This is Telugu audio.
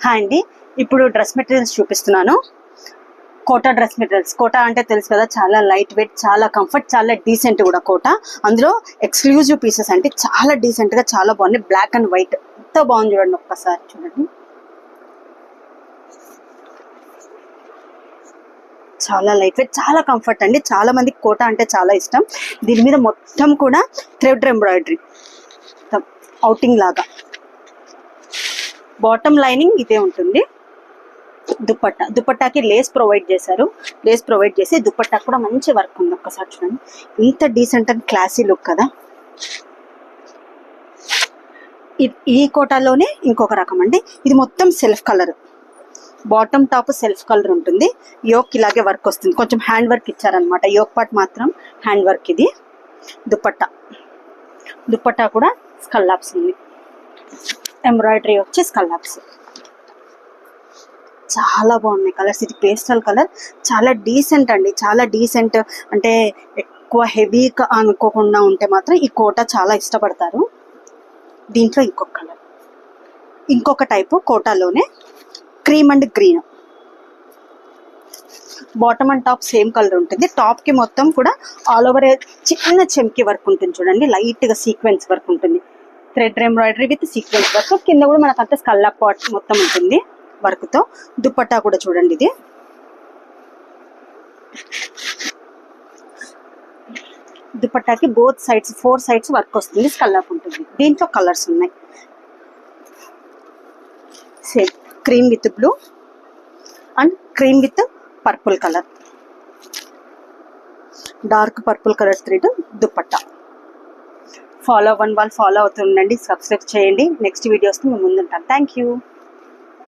హాయ్ అండి, ఇప్పుడు డ్రెస్ మెటీరియల్స్ చూపిస్తున్నాను. Kota dress materials. కోటా అంటే తెలుసు కదా, చాలా లైట్ వెయిట్, చాలా కంఫర్ట్, చాలా డీసెంట్ కూడా కోటా. అందులో ఎక్స్క్లూజివ్ పీసెస్ అంటే చాలా డీసెంట్గా చాలా బాగున్నాయి. బ్లాక్ అండ్ వైట్ ఎంతో బాగుంది చూడండి, ఒక్కసారి చూడండి. చాలా లైట్ వెయిట్, చాలా కంఫర్ట్ అండి. చాలా మందికి కోటా అంటే చాలా ఇష్టం. దీని మీద మొత్తం కూడా థ్రెడ్ ఎంబ్రాయిడరీ, అవుటింగ్ లాగా. బాటమ్ లైనింగ్ ఇదే ఉంటుంది. దుపట్టాకి లేస్ ప్రొవైడ్ చేశారు. లేస్ ప్రొవైడ్ చేసి దుపట్టా కూడా మంచి వర్క్ ఉంది. ఒక్కసారి చూడండి, ఇంత డీసెంట్ అండ్ క్లాసీ లుక్ కదా. ఈ కోటాలోనే ఇంకొక రకం అండి. ఇది మొత్తం self colour, bottom top self colour ఉంటుంది. యోక్ ఇలాగే వర్క్ వస్తుంది, కొంచెం హ్యాండ్ వర్క్ ఇచ్చారనమాట. యోక్ పార్ట్ మాత్రం హ్యాండ్ వర్క్. ఇది దుపట్టా కూడా స్కల్లాప్స్ ఉంది, ఎంబ్రాయిడరీ వచ్చి స్కల్లాప్స్. చాలా బాగున్నాయి కలర్స్. ఇది పేస్టల్ కలర్, చాలా డీసెంట్ అండి, చాలా డీసెంట్. అంటే ఎక్కువ హెవీగా అనుకోకుండా ఉంటే మాత్రం ఈ కోటా చాలా ఇష్టపడతారు. దీంట్లో ఇంకొక కలర్, ఇంకొక టైపు కోటాలోనే cream and green. Bottom and top same colour ఉంటుంది. టాప్ కి మొత్తం కూడా ఆల్ ఓవర్ చిన్న చెమ్కి వర్క్ ఉంటుంది చూడండి. లైట్ గా సీక్వెన్స్ వర్క్ ఉంటుంది, thread embroidery with sequence work. కింద కూడా మనకు అంతా స్కల్లాప్ పార్ట్ మొత్తం ఉంటుంది వర్క్ తో. దుపట్టా కూడా చూడండి, ఇది దుపట్టాకి బోత్ సైడ్స్ 4 సైడ్స్ వర్క్ వస్తుంది, స్కల్లాప్ ఉంటుంది. దీంట్లో కలర్స్ ఉన్నాయి. Same cream with blue and cream with purple colour, dark purple colour thread dupatta. Follow అవుతుండండి, సబ్స్క్రైబ్ చేయండి. నెక్స్ట్ వీడియోస్తో మేము ముందుంటాం. Thank you.